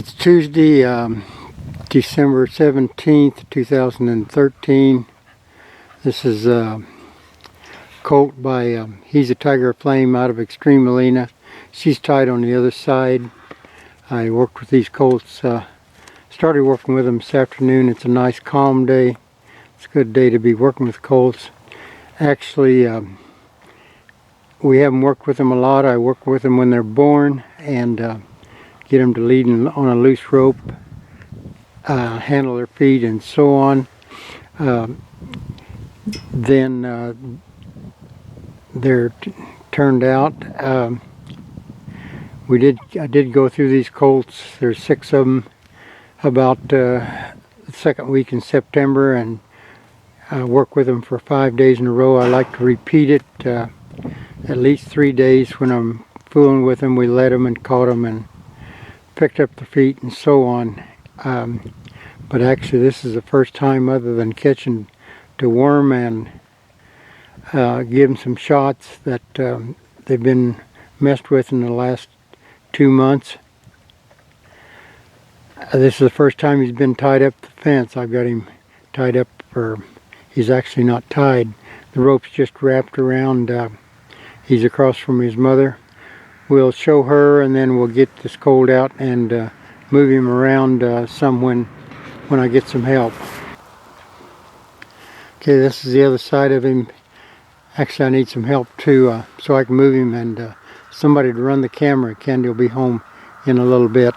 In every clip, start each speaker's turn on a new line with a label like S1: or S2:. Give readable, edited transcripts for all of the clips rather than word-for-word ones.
S1: It's Tuesday, December 17th, 2013. This is a colt by Heza Tigeraflame out of Extreme Olena. She's tied on the other side. I worked with these colts, started working with them this afternoon. It's a nice calm day. It's a good day to be working with colts. Actually, we haven't worked with them a lot. I work with them when they're born and get them to lead on a loose rope, handle their feet and so on. Then they're turned out. I did go through these colts. There's 6 of them about the second week in September, and work with them for 5 days in a row. I like to repeat it at least 3 days. When I'm fooling with them, we led them and caught them and picked up the feet and so on. But actually this is the first time, other than catching the worm and give them some shots, that they've been messed with in the last 2 months. This is the first time he's been tied up the fence. I've got him tied up, or he's actually not tied. The rope's just wrapped around. He's across from his mother. We'll show her, and then we'll get this colt out and move him around some when I get some help. Okay, this is the other side of him. Actually, I need some help too, so I can move him, and somebody to run the camera. Candy will be home in a little bit.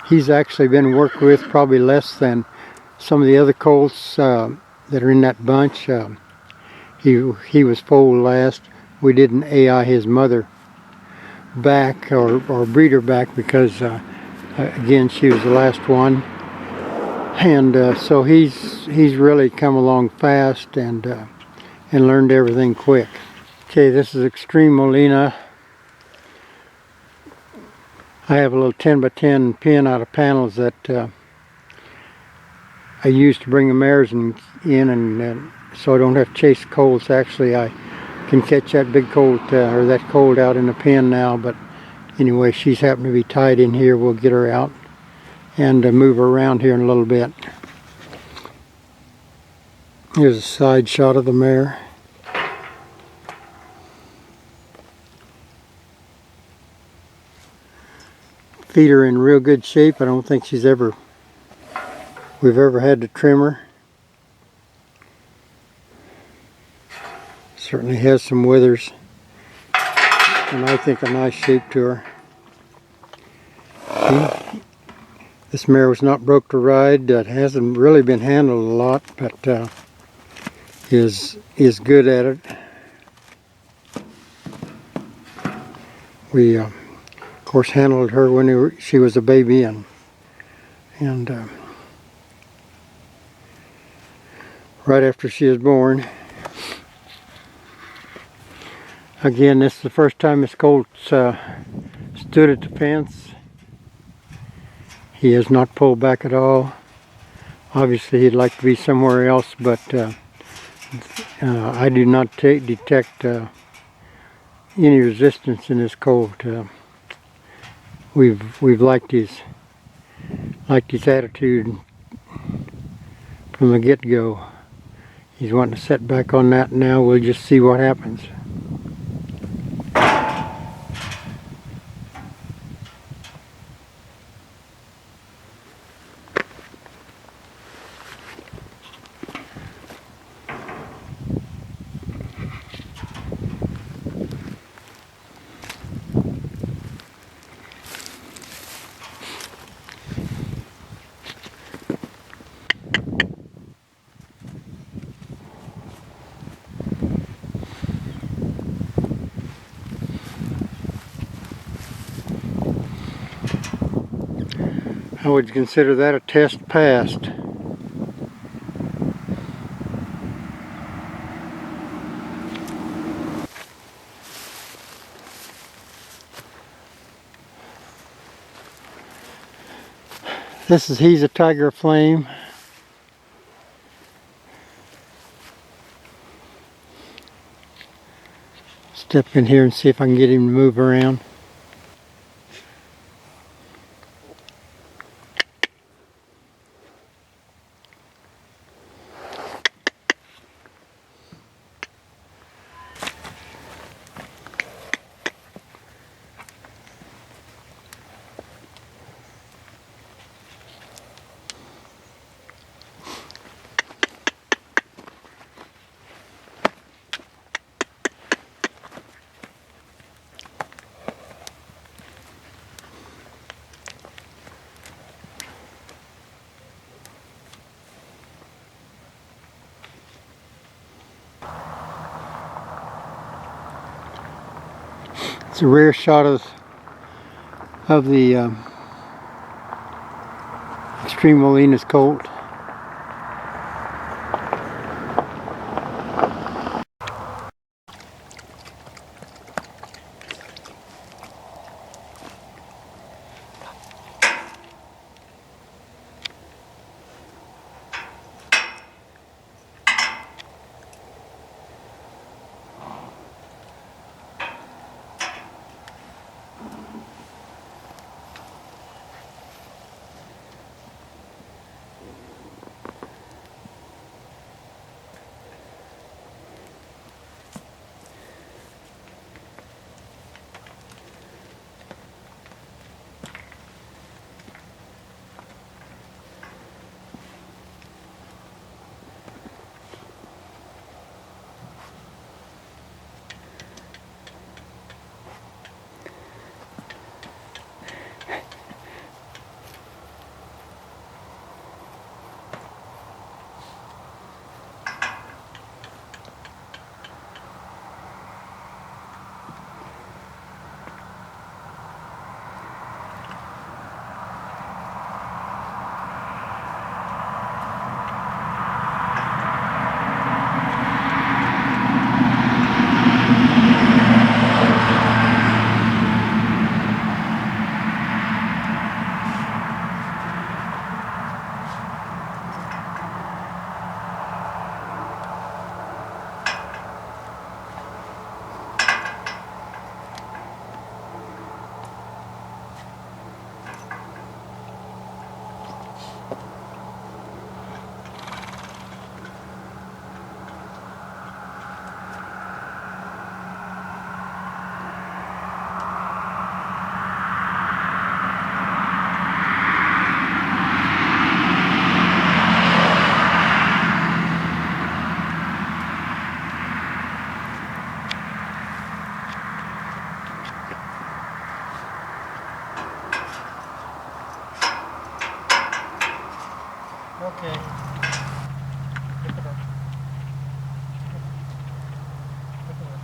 S1: He's actually been worked with probably less than some of the other colts that are in that bunch. He was foaled last. We didn't AI his mother back or breed her back because again, she was the last one, and so he's really come along fast and learned everything quick. Okay, this is Extreme Olena. I have a little 10x10 pin out of panels that I use to bring the mares in, and so I don't have to chase colts. Actually, I can catch that big colt or that colt out in the pen now, but anyway, she's happened to be tied in here. We'll get her out and move her around here in a little bit. Here's a side shot of the mare. Feet are in real good shape. I don't think we've ever had to trim her. Certainly has some withers, and I think a nice shape to her. This mare was not broke to ride. Hasn't really been handled a lot, but is good at it. We of course handled her when she was a baby, and right after she was born. Again, this is the first time this colt stood at the fence. He has not pulled back at all. Obviously he'd like to be somewhere else, but I do not detect any resistance in this colt. We've liked his attitude from the get-go. He's wanting to set back on that now. We'll just see what happens. I would consider that a test passed. This is Heza Tigeraflame. Step in here and see if I can get him to move around. It's a rear shot of the Extreme Olena's colt.
S2: Okay. Pick it up. Pick it up.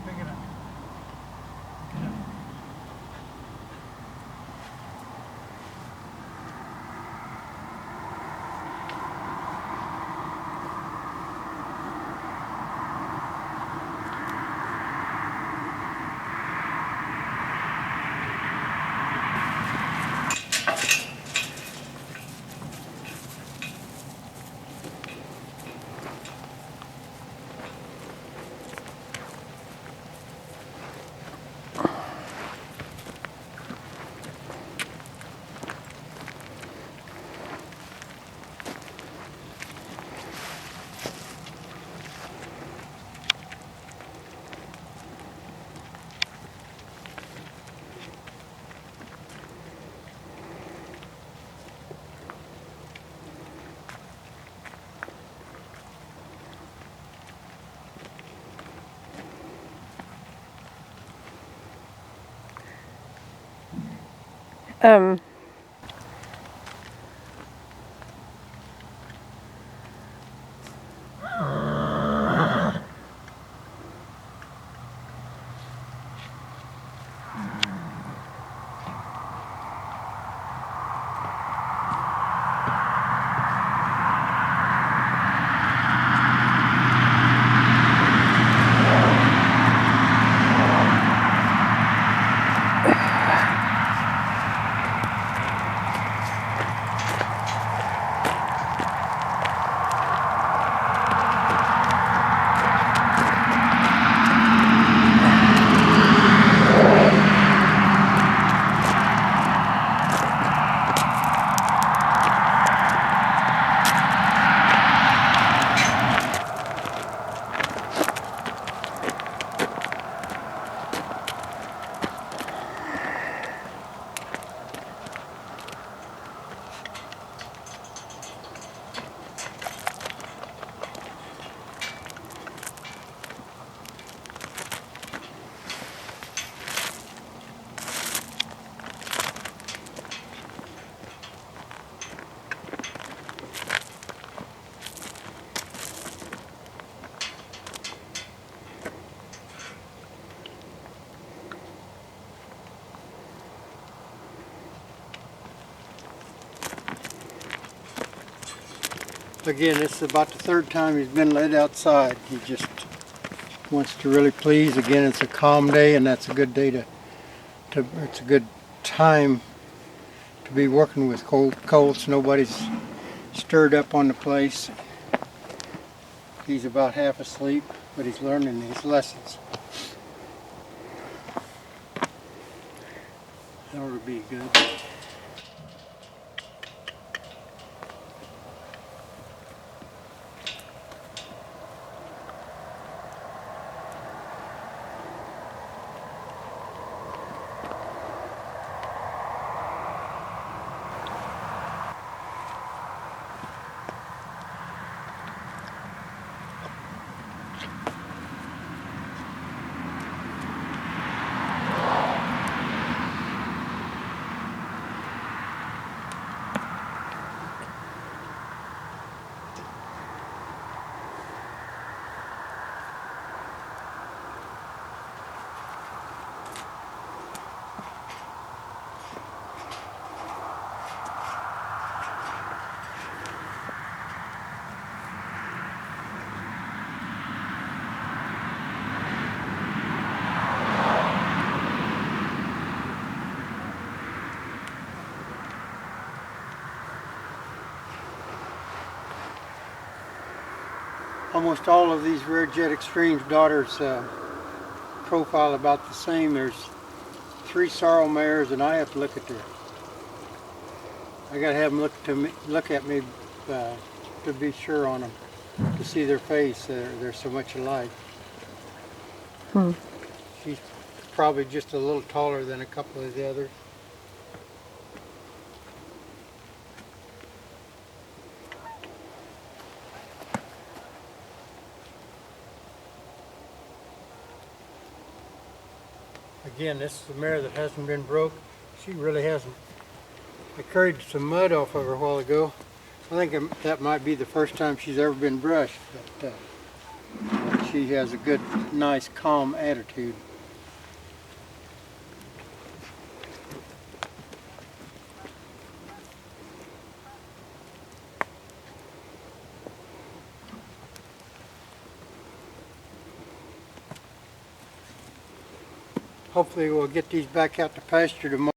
S2: Pick it up. Pick it up.
S3: Um,
S1: Again, this is about the third time he's been let outside. He just wants to really please. Again, it's a calm day, and that's a good day to it's a good time to be working with colts. Nobody's stirred up on the place. He's about half asleep, but he's learning his lessons. That ought to be good. Almost all of these Rare Jet Extremes daughters profile about the same. There's 3 sorrel mares, and I have to look at their. I gotta have them look at me to be sure on them, to see their face. They're so much alike. She's probably just a little taller than a couple of the others. Again, this is a mare that hasn't been broke. She really hasn't. I carried some mud off of her a while ago. I think that might be the first time she's ever been brushed, but she has a good, nice, calm attitude. Hopefully we'll get these back out to pasture tomorrow.